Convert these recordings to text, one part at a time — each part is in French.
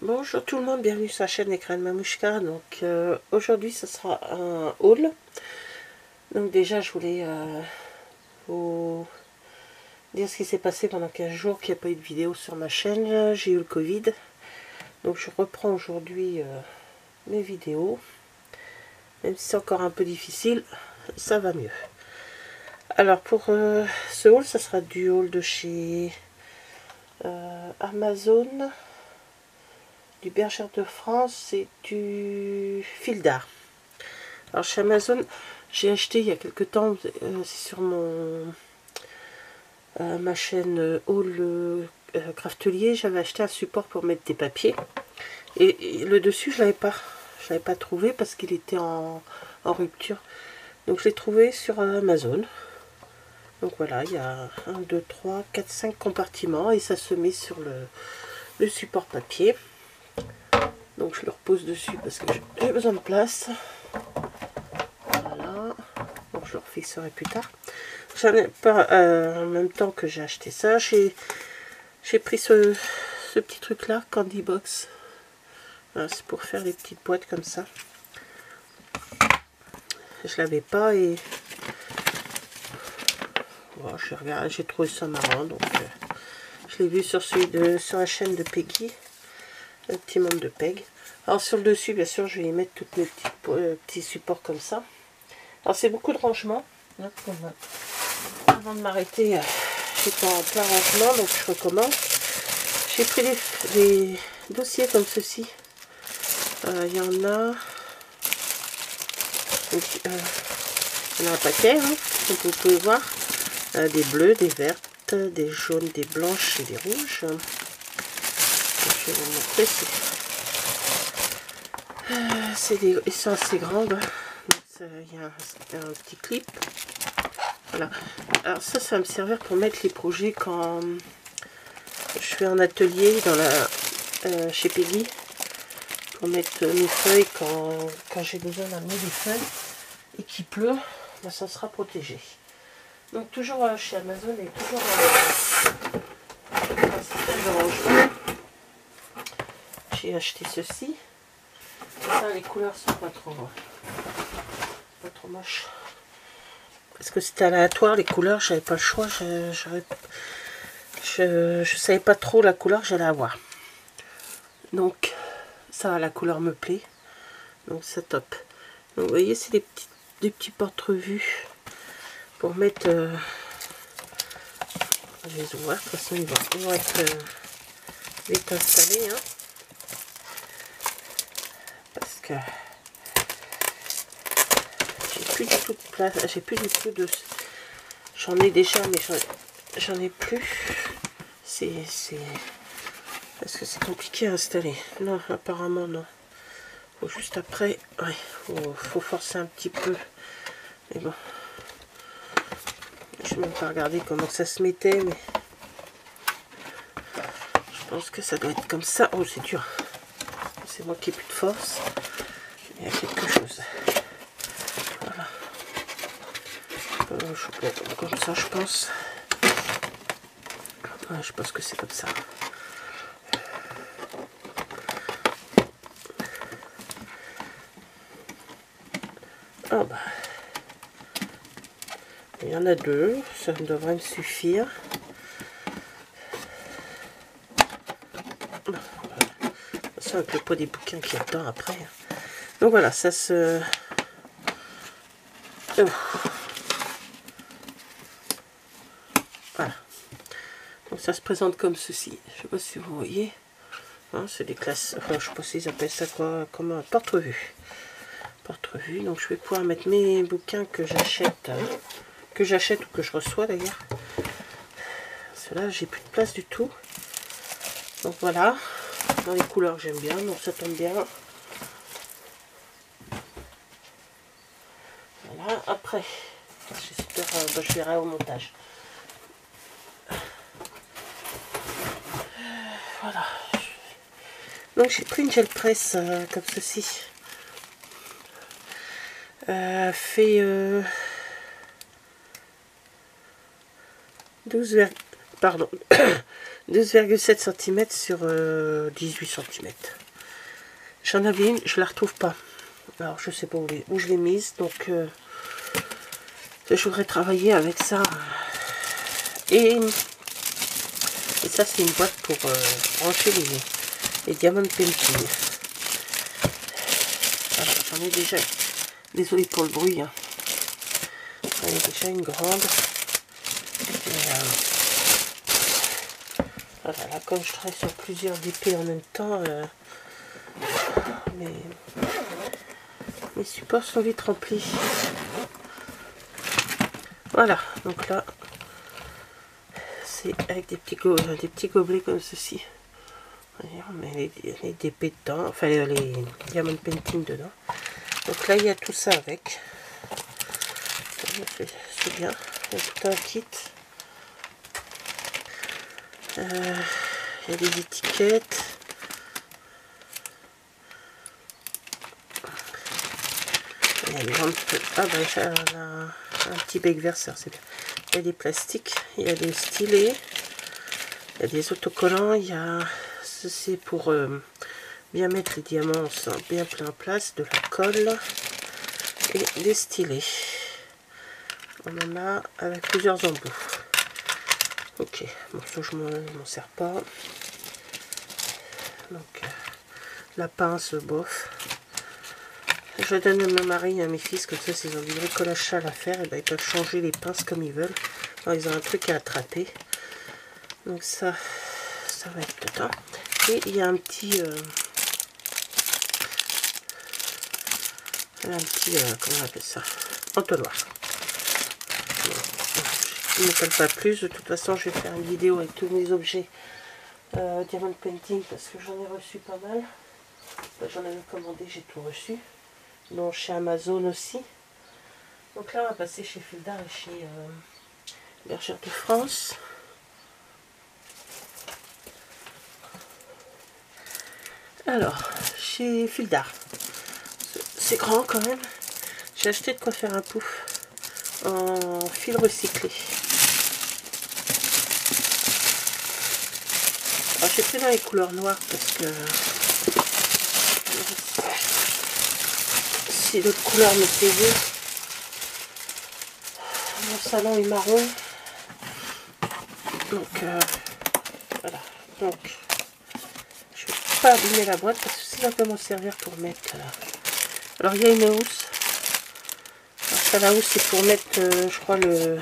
Bonjour tout le monde, bienvenue sur la chaîne Écran de Mamouchka. Donc aujourd'hui ce sera un haul. Donc déjà je voulais vous dire ce qui s'est passé pendant 15 jours qu'il n'y a pas eu de vidéo sur ma chaîne. J'ai eu le Covid. Donc je reprends aujourd'hui mes vidéos. Même si c'est encore un peu difficile, ça va mieux. Alors pour ce haul, ça sera du haul de chez Amazon, du Bergère de France et du Fil d'Art. Alors chez Amazon, j'ai acheté il y a quelque temps, c'est sur ma chaîne Haul Craftelier, j'avais acheté un support pour mettre des papiers. Et le dessus, je l'avais pas trouvé parce qu'il était en rupture. Donc je l'ai trouvé sur Amazon. Donc voilà, il y a 1, 2, 3, 4, 5 compartiments et ça se met sur le support papier. Donc je le repose dessus parce que j'ai besoin de place. Voilà. Bon, je le refixerai plus tard. J'en ai pas en même temps que j'ai acheté ça. J'ai pris ce petit truc là, Candy Box. Voilà, c'est pour faire des petites boîtes comme ça. Je l'avais pas et bon, j'ai trouvé ça marrant, donc je l'ai vu sur sur la chaîne de Peggy, le petit membre de Peg. Alors sur le dessus, bien sûr, je vais y mettre tous mes petits supports comme ça. Alors c'est beaucoup de rangement. Avant de m'arrêter, j'étais en plein rangement, donc je recommence. J'ai pris des dossiers comme ceci. Il y en a un paquet, hein, comme vous pouvez voir. Des bleus, des vertes, des jaunes, des blanches et des rouges. Donc, je vais vous montrer. Ils sont assez grandes. Il y a un petit clip. Voilà. Alors ça va me servir pour mettre les projets quand je fais un atelier chez Peggy. Pour mettre mes feuilles quand j'ai besoin d'amener des feuilles et qu'il pleut, ben, ça sera protégé. Donc toujours chez Amazon et toujours un système de rangement. J'ai acheté ceci. Ça, les couleurs sont pas trop moches. Parce que c'était aléatoire les couleurs, j'avais pas le choix. Je savais pas trop la couleur que j'allais avoir. Donc ça, la couleur me plaît. Donc c'est top. Donc vous voyez, c'est des petits porte-revues pour mettre. Je vais les ouvrir, de toute façon ils vont être vite installés. Hein, parce que j'ai plus du tout de place. J'ai plus du tout de. J'en ai déjà, mais j'en ai plus. Parce que c'est compliqué à installer. Non, apparemment non. Faut juste après. Ouais, faut forcer un petit peu. Mais bon. Je n'ai même pas regardé comment ça se mettait, mais je pense que ça doit être comme ça. Oh, c'est dur. C'est moi qui ai plus de force. Il y a quelque chose. Voilà. Comme ça, je pense. Ouais, je pense que c'est comme ça. Oh bah. Il y en a deux, ça devrait me suffire. Ça avec le poids des bouquins qui attend après. Donc voilà, ça se... Oh. Voilà. Donc ça se présente comme ceci. Je sais pas si vous voyez. Hein, c'est des classes... Enfin, je sais pas s'ils appellent ça quoi, comme un porte-revue. Porte-revue. Donc je vais pouvoir mettre mes bouquins que j'achète. Ou que je reçois d'ailleurs. Cela, j'ai plus de place du tout. Donc voilà. Dans les couleurs que j'aime bien, donc ça tombe bien. Voilà, après, j'espère, je verrai au montage. Voilà. Donc j'ai pris une gel presse comme ceci. Fait pardon, 12,7 cm sur 18 cm. J'en avais une, je la retrouve pas. Alors je sais pas où je l'ai mise, donc je voudrais travailler avec ça. Et ça c'est une boîte pour brancher les diamants painting. Voilà, j'en ai déjà, désolé pour le bruit, hein. J'en ai déjà une grande. Voilà, là comme je travaille sur plusieurs DP en même temps, mes supports sont vite remplis. Voilà, donc là c'est avec des petits gobelets comme ceci. On met les DP dedans, enfin les diamond painting dedans. Donc là il y a tout ça avec. C'est bien, il y a tout un kit. Il y a des étiquettes. Il y a une grande... Ah ben j'ai un petit bec verser, c'est bien. Il y a des plastiques, il y a des stylets, il y a des autocollants, il y a... Ceci pour bien mettre les diamants bien plein en place, de la colle et des stylets. On en a avec plusieurs embouts. Ok, bon ça je m'en sers pas. Donc la pince, bof. Je donne à mon mari et à mes fils, comme ça s'ils ont du bricolage sale à faire, et ben, ils peuvent changer les pinces comme ils veulent. Alors, ils ont un truc à attraper. Donc ça va être dedans. Et il y a un petit comment on appelle ça, entonnoir. Je ne m'étale pas plus, de toute façon je vais faire une vidéo avec tous mes objets diamond painting parce que j'en ai reçu pas mal. J'en avais commandé, j'ai tout reçu. Donc chez Amazon aussi. Donc là on va passer chez Fildar et chez Bergère de France. Alors, chez Fildar, c'est grand quand même. J'ai acheté de quoi faire un pouf en fil recyclé. Alors j'ai pris dans les couleurs noires parce que si l'autre couleur me plaisait. Mon salon est marron. Donc voilà. Donc je ne vais pas abîmer la boîte parce que ça peut m'en servir pour mettre. Alors il y a une housse. Alors ça, la housse c'est pour mettre je crois le.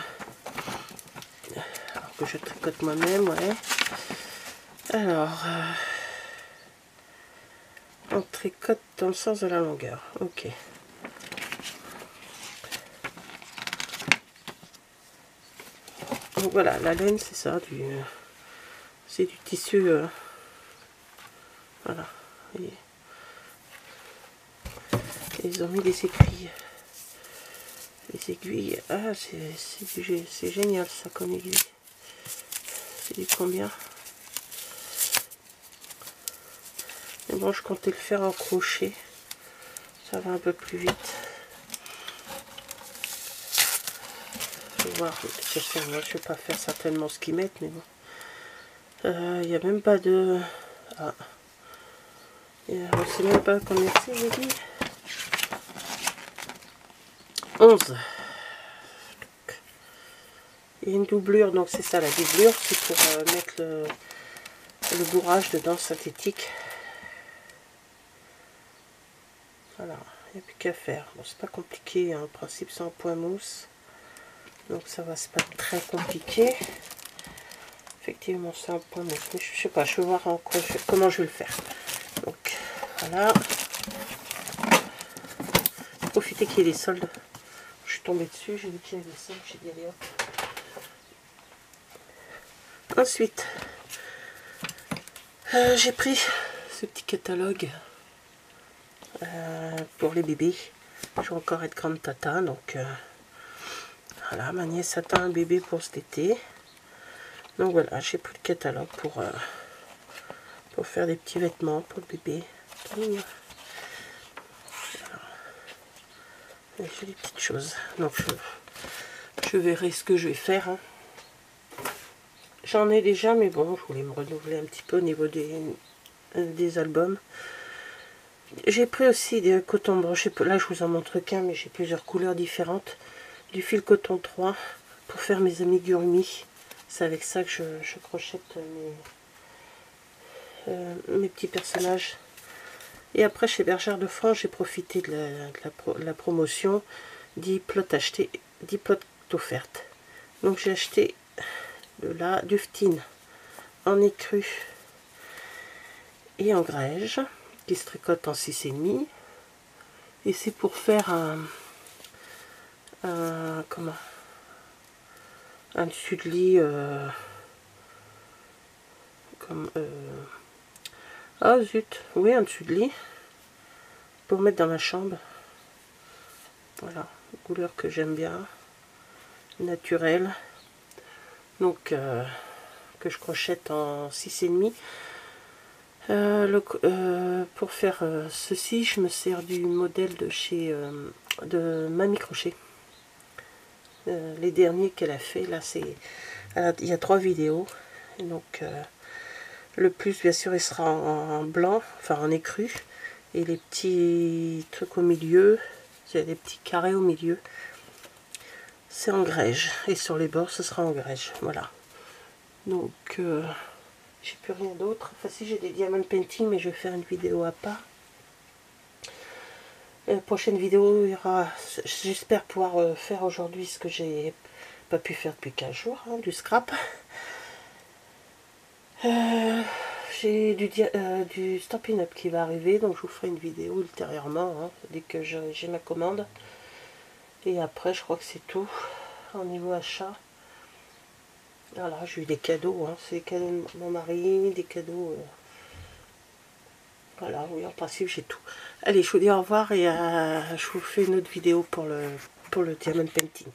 Alors que je tricote moi-même, ouais. Alors on tricote dans le sens de la longueur. Ok. Donc voilà, la laine c'est ça, c'est du tissu, voilà. Et ils ont mis des aiguilles. Les aiguilles, ah c'est génial ça comme aiguille. C'est du combien? Mais bon, je comptais le faire en crochet, ça va un peu plus vite. Je vais voir, je vais pas faire certainement ce qu'ils mettent, mais bon. Il n'y a même pas de... Ah. On ne sait même pas combien c'est, j'ai dit. 11. Il y a une doublure, donc c'est ça la doublure, c'est pour mettre le bourrage dedans synthétique. Voilà, il n'y a plus qu'à faire. Bon, c'est pas compliqué, hein. En principe c'est en point mousse. Donc ça va, c'est pas très compliqué. Effectivement c'est un point mousse. Mais je sais pas, je vais voir comment je vais le faire. Donc voilà. Profitez qu'il y ait des soldes. Je suis tombée dessus, j'ai vu qu'il y avait des soldes, j'ai dit allez hop. Ensuite, j'ai pris ce petit catalogue pour les bébés. Je vais encore être grande tata, donc voilà, ma nièce attend un bébé pour cet été. Donc voilà, j'ai pris le catalogue pour faire des petits vêtements pour le bébé. Voilà. J'ai des petites choses. Donc je verrai ce que je vais faire. Hein. J'en ai déjà, mais bon, je voulais me renouveler un petit peu au niveau des albums. J'ai pris aussi des coton broché. Là, je vous en montre qu'un, mais j'ai plusieurs couleurs différentes. Du fil coton 3 pour faire mes amigurumi. C'est avec ça que je crochette mes petits personnages. Et après, chez Bergère de France, j'ai profité de la promotion 10 plots achetés, 10 plots offertes. Donc j'ai acheté du ftine en écru et en grège qui se tricote en 6,5. Et c'est pour faire comment, un dessus de lit comme ah zut, oui, un dessus de lit pour mettre dans ma chambre. Voilà, couleur que j'aime bien, naturelle. Donc que je crochette en 6,5. Pour faire ceci, je me sers du modèle de chez de Mamie Crochet. Les derniers qu'elle a fait, là, il y a 3 vidéos. Et donc, le plus, bien sûr, il sera en blanc, enfin en écru. Et les petits trucs au milieu, c'est des petits carrés au milieu, c'est en grège. Et sur les bords, ce sera en grège. Voilà. Donc, j'ai plus rien d'autre. Enfin, si, j'ai des diamond painting, mais je vais faire une vidéo à part. La prochaine vidéo, il y aura, j'espère pouvoir faire aujourd'hui ce que j'ai pas pu faire depuis 15 jours, hein, du scrap. J'ai du Stampin' Up qui va arriver, donc je vous ferai une vidéo ultérieurement, hein, dès que j'ai ma commande. Et après, je crois que c'est tout au niveau achat. Voilà, j'ai eu des cadeaux, hein, c'est des cadeaux de mon mari, des cadeaux... voilà, oui, en principe, j'ai tout. Allez, je vous dis au revoir et je vous fais une autre vidéo pour le diamond painting.